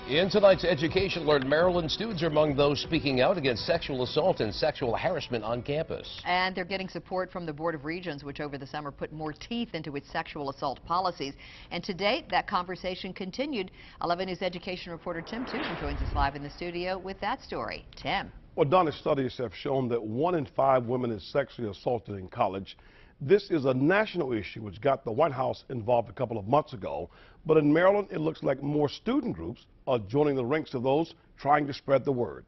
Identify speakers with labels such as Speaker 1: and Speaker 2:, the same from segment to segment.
Speaker 1: In tonight's Education Alert, Maryland students are among those speaking out against sexual assault and sexual harassment on campus.
Speaker 2: And they're getting support from the Board of Regents, which over the summer put more teeth into its sexual assault policies. And to date, that conversation continued. 11 News education reporter Tim Tootin joins us live in the studio with that story. Tim.
Speaker 3: Well, Donna, studies have shown that 1 in 5 women is sexually assaulted in college. This is a national issue which got the White House involved a couple of months ago. But in Maryland, it looks like more student groups are joining the ranks of those trying to spread the word.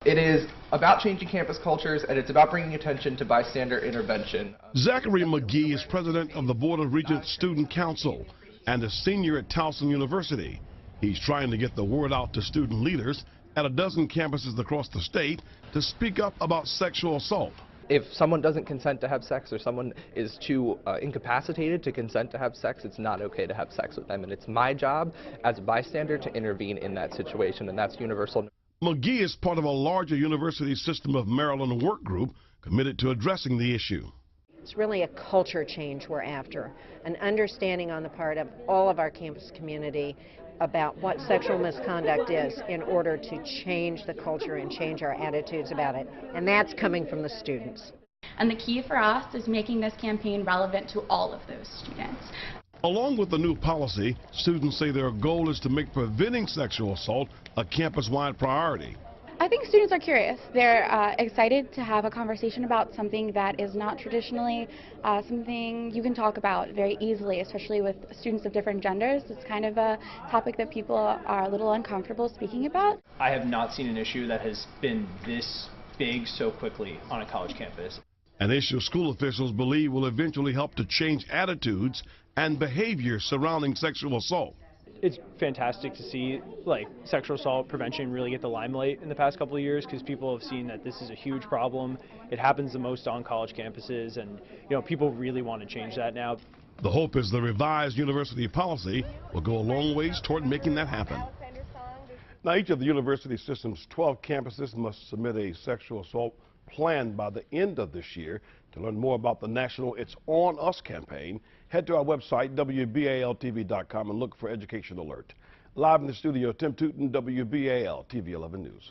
Speaker 4: It is about changing campus cultures, and it's about bringing attention to bystander intervention.
Speaker 3: Zachary McGee is president of the Board of Regents Student Council and a senior at Towson University. He's trying to get the word out to student leaders at a dozen campuses across the state to speak up about sexual assault.
Speaker 4: If someone doesn't consent to have sex, or someone is too incapacitated to consent to have sex, it's not okay to have sex with them. And it's my job as a bystander to intervene in that situation, and that's universal.
Speaker 3: McGee is part of a larger University System of Maryland work group committed to addressing the issue.
Speaker 5: It's really a culture change we're after, an understanding on the part of all of our campus community about what sexual misconduct is in order to change the culture and change our attitudes about it. And that's coming from the students.
Speaker 6: And the key for us is making this campaign relevant to all of those students.
Speaker 3: Along with the new policy, students say their goal is to make preventing sexual assault a campus-wide priority.
Speaker 6: I think students are curious. They're excited to have a conversation about something that is not traditionally something you can talk about very easily, especially with students of different genders. It's kind of a topic that people are a little uncomfortable speaking about.
Speaker 7: I have not seen an issue that has been this big so quickly on a college campus.
Speaker 3: An issue school officials believe will eventually help to change attitudes and behavior surrounding sexual assault.
Speaker 7: It's fantastic to see sexual assault prevention really get the limelight in the past couple of years, because people have seen that this is a huge problem. It happens the most on college campuses, and people really want to change that now.
Speaker 3: The hope is the revised university policy will go a long ways toward making that happen. Now, each of the university system's 12 campuses must submit a sexual assault plan by the end of this year. To learn more about the national It's On Us campaign, head to our website, WBALTV.com, and look for Education Alert. Live in the studio, Tim Tootin, WBAL TV 11 News.